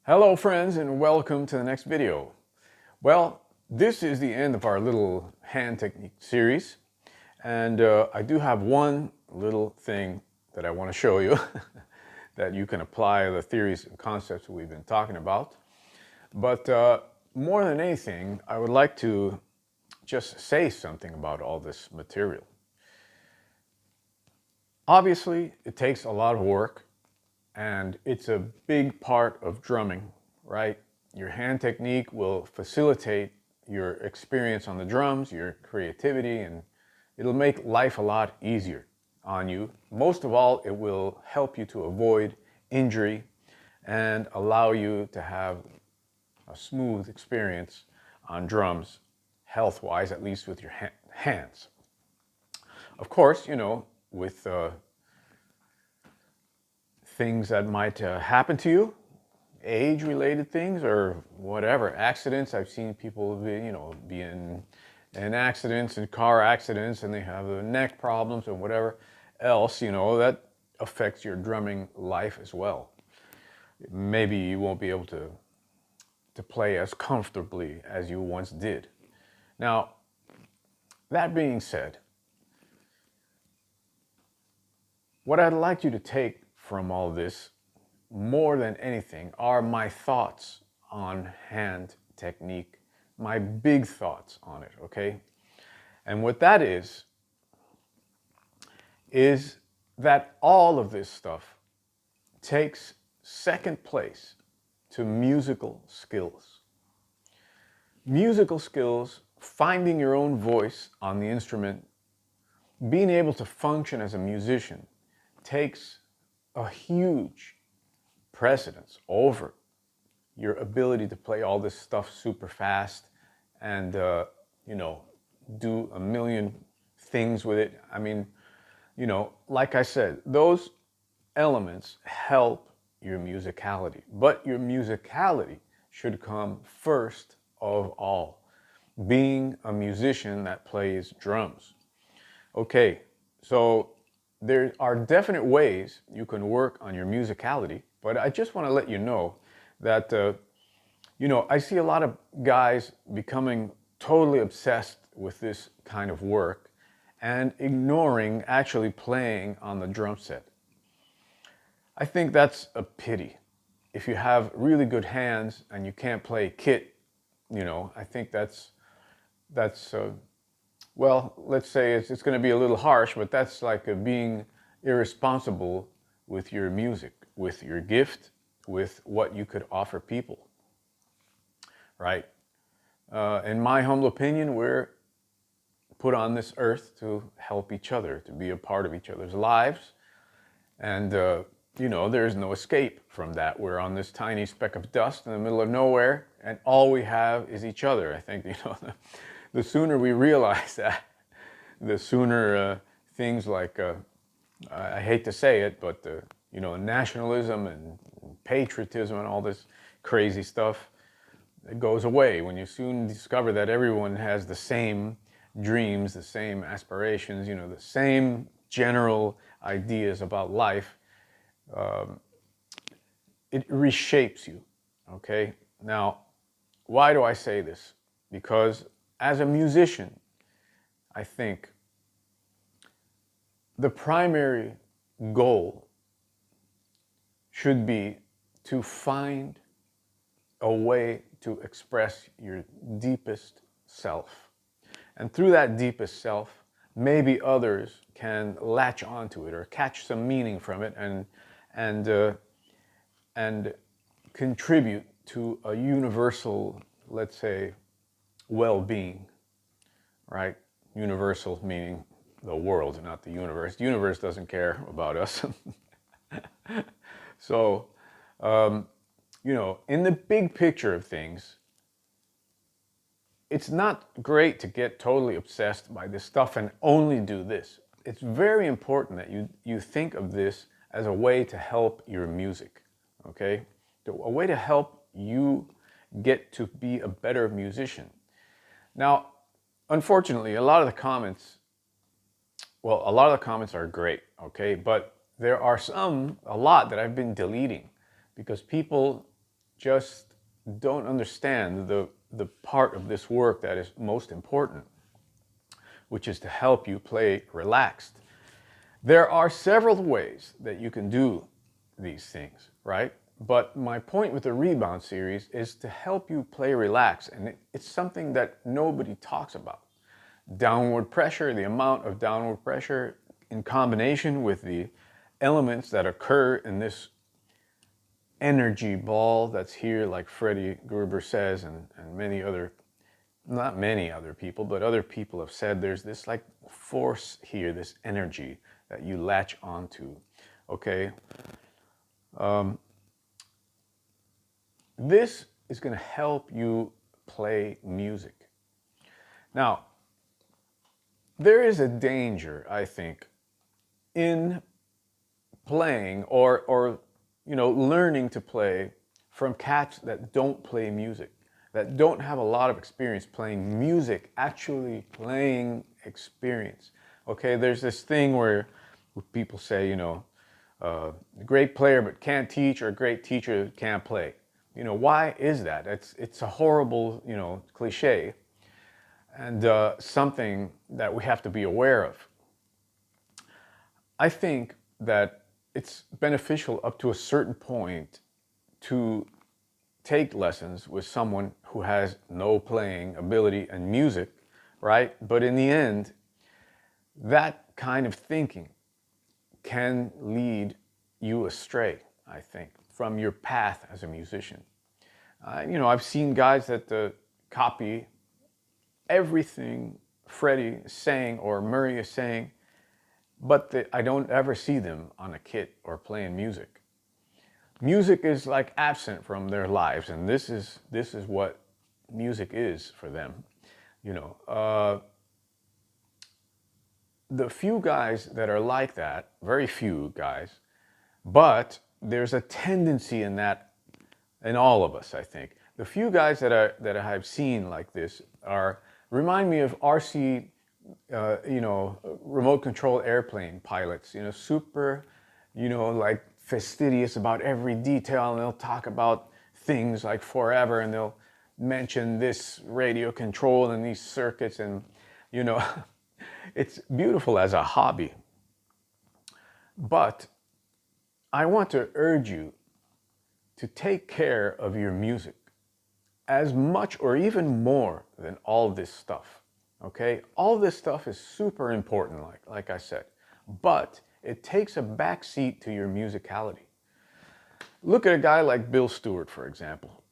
Hello friends, and welcome to the next video. Well, this is the end of our little hand technique series, and I do have one little thing that I want to show you that you can apply the theories and concepts we've been talking about. But more than anything, I would like to just say something about all this material. Obviously, it takes a lot of work, and it's a big part of drumming, right? Your hand technique will facilitate your experience on the drums, your creativity, and it'll make life a lot easier on you. Most of all, it will help you to avoid injury and allow you to have a smooth experience on drums, health-wise, at least with your hands. Of course, with things that might happen to you, age-related things or whatever, accidents. I've seen people be in accidents and car accidents, and they have neck problems and whatever else, that affects your drumming life as well. Maybe you won't be able to play as comfortably as you once did. Now, that being said, what I'd like you to take from all this, more than anything, are my thoughts on hand technique, my big thoughts on it, okay? And what that is that all of this stuff takes second place to musical skills. Musical skills, finding your own voice on the instrument, being able to function as a musician, takes a huge precedence over your ability to play all this stuff super fast and do a million things with it. I mean, like I said, those elements help your musicality, but your musicality should come first of all, being a musician that plays drums. Okay, so there are definite ways you can work on your musicality, but I just want to let you know that, I see a lot of guys becoming totally obsessed with this kind of work and ignoring actually playing on the drum set. I think that's a pity. If you have really good hands and you can't play kit, I think that's well, let's say it's going to be a little harsh, but that's like being irresponsible with your music, with your gift, with what you could offer people, right? In my humble opinion, we're put on this earth to help each other, to be a part of each other's lives. And, there's no escape from that. We're on this tiny speck of dust in the middle of nowhere, and all we have is each other. I think, the sooner we realize that, the sooner things like, I hate to say it, but nationalism and patriotism and all this crazy stuff, it goes away when you soon discover that everyone has the same dreams, the same aspirations, the same general ideas about life. It reshapes you, okay? Now, why do I say this? Because as a musician, I think the primary goal should be to find a way to express your deepest self. And through that deepest self, maybe others can latch onto it or catch some meaning from it and contribute to a universal, let's say, well-being, right? Universal meaning the world, not the universe. The universe doesn't care about us. So, in the big picture of things, it's not great to get totally obsessed by this stuff and only do this. It's very important that you think of this as a way to help your music, okay? A way to help you get to be a better musician. Now, unfortunately, a lot of the comments are great, okay? But there are a lot that I've been deleting because people just don't understand the part of this work that is most important, which is to help you play relaxed. There are several ways that you can do these things, right? But my point with the Rebound series is to help you play relaxed, and it's something that nobody talks about. Downward pressure, the amount of downward pressure in combination with the elements that occur in this energy ball that's here, like Freddie Gruber says, and many other, not many other people, but other people have said there's this like force here, this energy that you latch onto, okay? This is going to help you play music. Now, there is a danger, I think, in playing or learning to play from cats that don't play music, that don't have a lot of experience playing music, actually playing experience. Okay, there's this thing where people say, great player but can't teach, or great teacher can't play. Why is that? It's a horrible, cliche, and something that we have to be aware of. I think that it's beneficial up to a certain point to take lessons with someone who has no playing ability and music, right? But in the end, that kind of thinking can lead you astray, I think, from your path as a musician. I've seen guys that copy everything Freddie is saying or Murray is saying, but I don't ever see them on a kit or playing music. Music is like absent from their lives, and this is what music is for them. The few guys that are like that, very few guys, but there's a tendency in that in all of us, I think. The few guys that I've seen like this remind me of RC, remote control airplane pilots, super, like fastidious about every detail, and they'll talk about things like forever, and they'll mention this radio control and these circuits, and it's beautiful as a hobby. But I want to urge you to take care of your music as much or even more than all this stuff, okay? All this stuff is super important, like I said, but it takes a back seat to your musicality. Look at a guy like Bill Stewart, for example.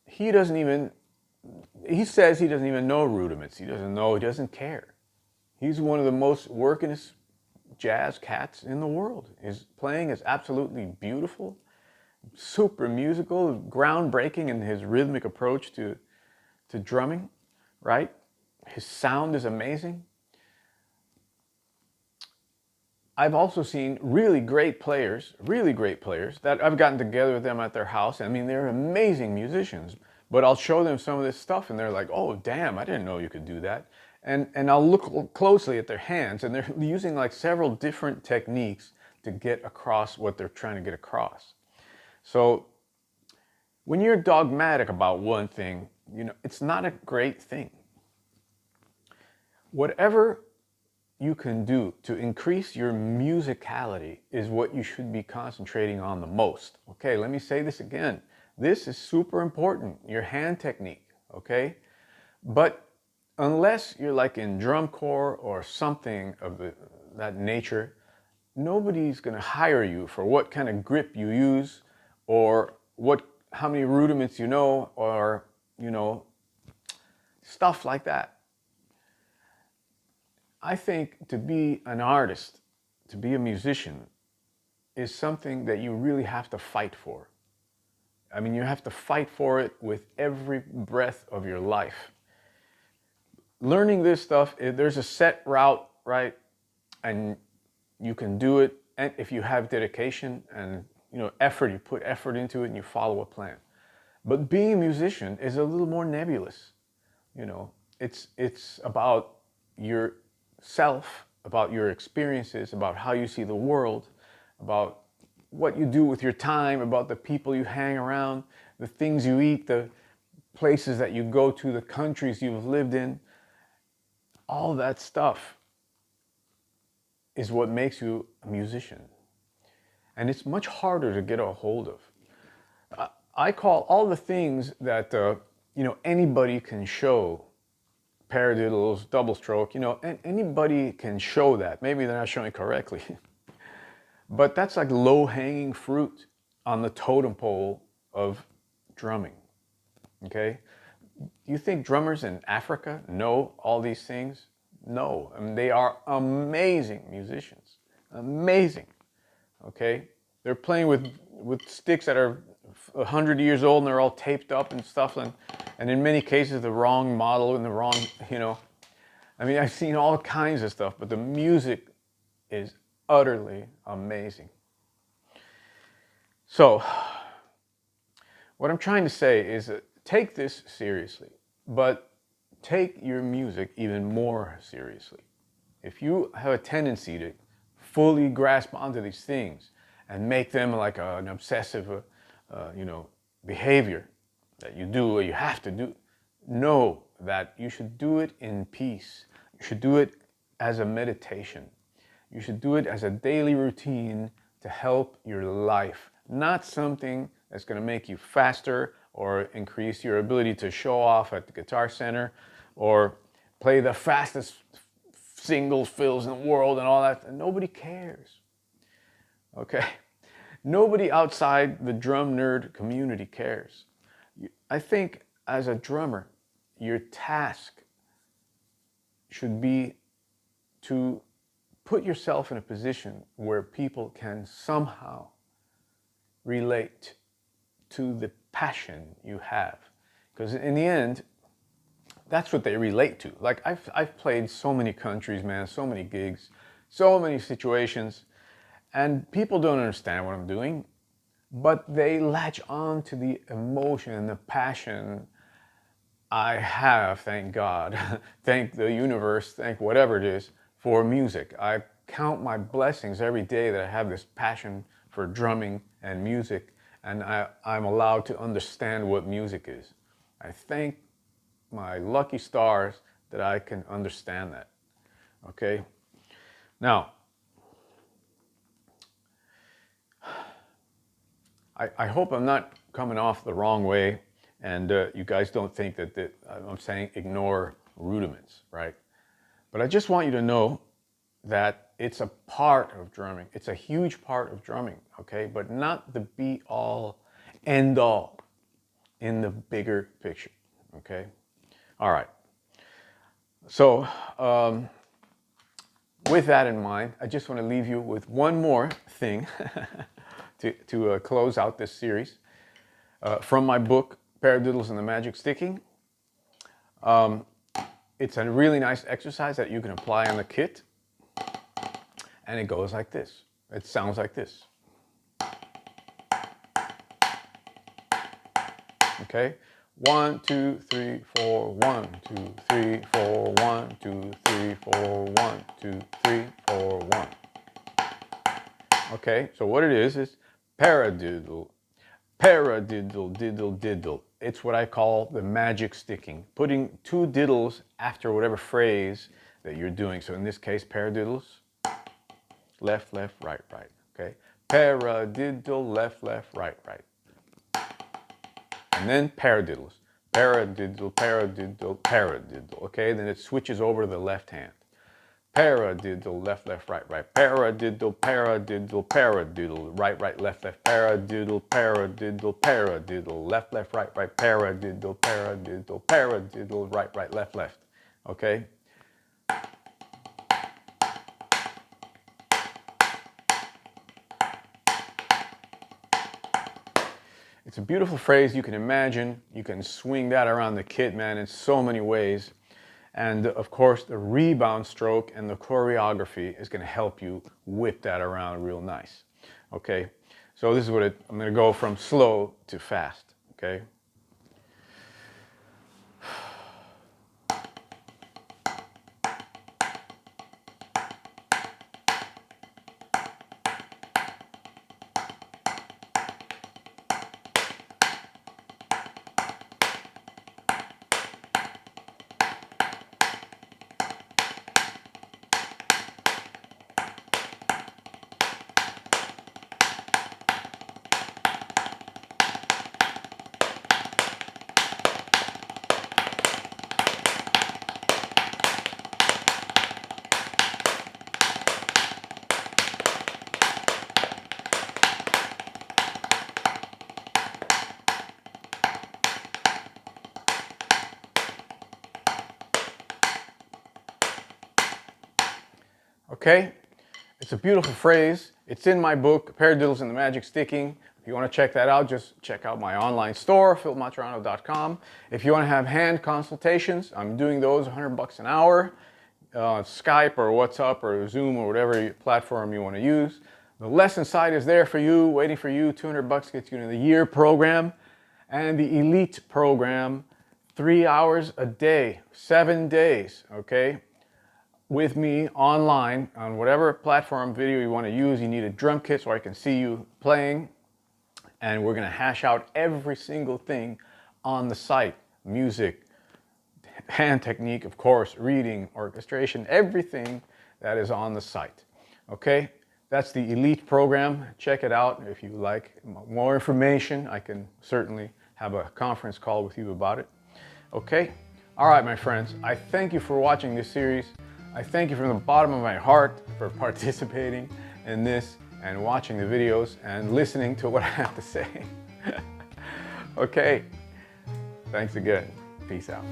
He says he doesn't even know rudiments. He doesn't care. He's one of the most workingest jazz cats in the world. His playing is absolutely beautiful, super musical, groundbreaking in his rhythmic approach to drumming, right? His sound is amazing. I've also seen really great players that I've gotten together with them at their house. I mean, they're amazing musicians, but I'll show them some of this stuff and they're like, oh, damn, I didn't know you could do that. And I'll look closely at their hands, and they're using like several different techniques to get across what they're trying to get across. So when you're dogmatic about one thing, it's not a great thing. Whatever you can do to increase your musicality is what you should be concentrating on the most. Okay, let me say this again. This is super important, your hand technique, okay? But unless you're like in drum corps or something of that nature, nobody's going to hire you for what kind of grip you use or how many rudiments you know, or stuff like that. I think to be an artist, to be a musician, is something that you really have to fight for. I mean, you have to fight for it with every breath of your life. Learning this stuff, there's a set route, right? And you can do it, and if you have dedication and effort, you put effort into it and you follow a plan. But being a musician is a little more nebulous. It's about yourself, about your experiences, about how you see the world, about what you do with your time, about the people you hang around, the things you eat, the places that you go to, the countries you've lived in. All that stuff is what makes you a musician. And it's much harder to get a hold of. I call all the things that anybody can show, paradiddles, double stroke, anybody can show that. Maybe they're not showing correctly. But that's like low-hanging fruit on the totem pole of drumming, okay? You think drummers in Africa know all these things? No, I mean, they are amazing musicians, amazing, okay? They're playing with sticks that are 100 years old and they're all taped up and stuff, and in many cases the wrong model and the wrong, I mean, I've seen all kinds of stuff, but the music is utterly amazing. So, what I'm trying to say is that take this seriously, but take your music even more seriously. If you have a tendency to fully grasp onto these things and make them like an obsessive, behavior that you do or you have to do, know that you should do it in peace. You should do it as a meditation. You should do it as a daily routine to help your life, not something that's going to make you faster or increase your ability to show off at the Guitar Center or play the fastest single fills in the world and all that. Nobody cares. Okay? Nobody outside the drum nerd community cares. I think as a drummer, your task should be to put yourself in a position where people can somehow relate to the passion you have. Because in the end, that's what they relate to. Like I've played so many countries, man, so many gigs, so many situations, and people don't understand what I'm doing, but they latch on to the emotion and the passion I have, thank God, thank the universe, thank whatever it is, for music. I count my blessings every day that I have this passion for drumming and music, and I'm allowed to understand what music is. I thank my lucky stars that I can understand that, okay? Now, I hope I'm not coming off the wrong way and you guys don't think that I'm saying ignore rudiments, right? But I just want you to know that it's a part of drumming. It's a huge part of drumming, okay? But not the be-all, end-all in the bigger picture, okay? All right. So with that in mind, I just want to leave you with one more thing to close out this series from my book, Paradiddles and the Magic Sticking. It's a really nice exercise that you can apply on the kit. And it goes like this. It sounds like this. Okay? 1, 2, 3, 4, 1, 2, 3, 4, 1, 2, 3, 4, 1, 2, 3, 4, 1. Okay, so what it is paradiddle, paradiddle, diddle, diddle. It's what I call the magic sticking, putting two diddles after whatever phrase that you're doing. So in this case, paradiddles, left, left, right, right. Okay, paradiddle, left, left, right, right. And then paradiddles, paradiddle, paradiddle, paradiddle. Okay, then it switches over to the left hand. Paradiddle, left, left, right, right. Paradiddle, paradiddle, paradiddle. Right, right, left, left. Paradiddle, paradiddle, paradiddle. Left, left, right, right. Paradiddle, paradiddle, paradiddle. Right, right, left, left. Okay? It's a beautiful phrase you can imagine. You can swing that around the kit, man, in so many ways. And of course, the rebound stroke and the choreography is going to help you whip that around real nice. Okay, so this is what I'm going to go from slow to fast. Okay. okay? It's a beautiful phrase. It's in my book, Paradiddles and the Magic Sticking. If you want to check that out, just check out my online store, philmaturano.com. If you want to have hand consultations, I'm doing those $100 an hour. Skype or WhatsApp or Zoom or whatever platform you want to use. The lesson site is there for you, waiting for you. $200 gets you into the year program. And the elite program, 3 hours a day, 7 days, okay? With me online on whatever platform video you want to use. You need a drum kit so I can see you playing. And we're going to hash out every single thing on the site. Music, hand technique, of course, reading, orchestration, everything that is on the site. Okay? That's the elite program. Check it out if you like more information. I can certainly have a conference call with you about it. Okay? All right, my friends. I thank you for watching this series. I thank you from the bottom of my heart for participating in this and watching the videos and listening to what I have to say. Okay? Thanks again. Peace out.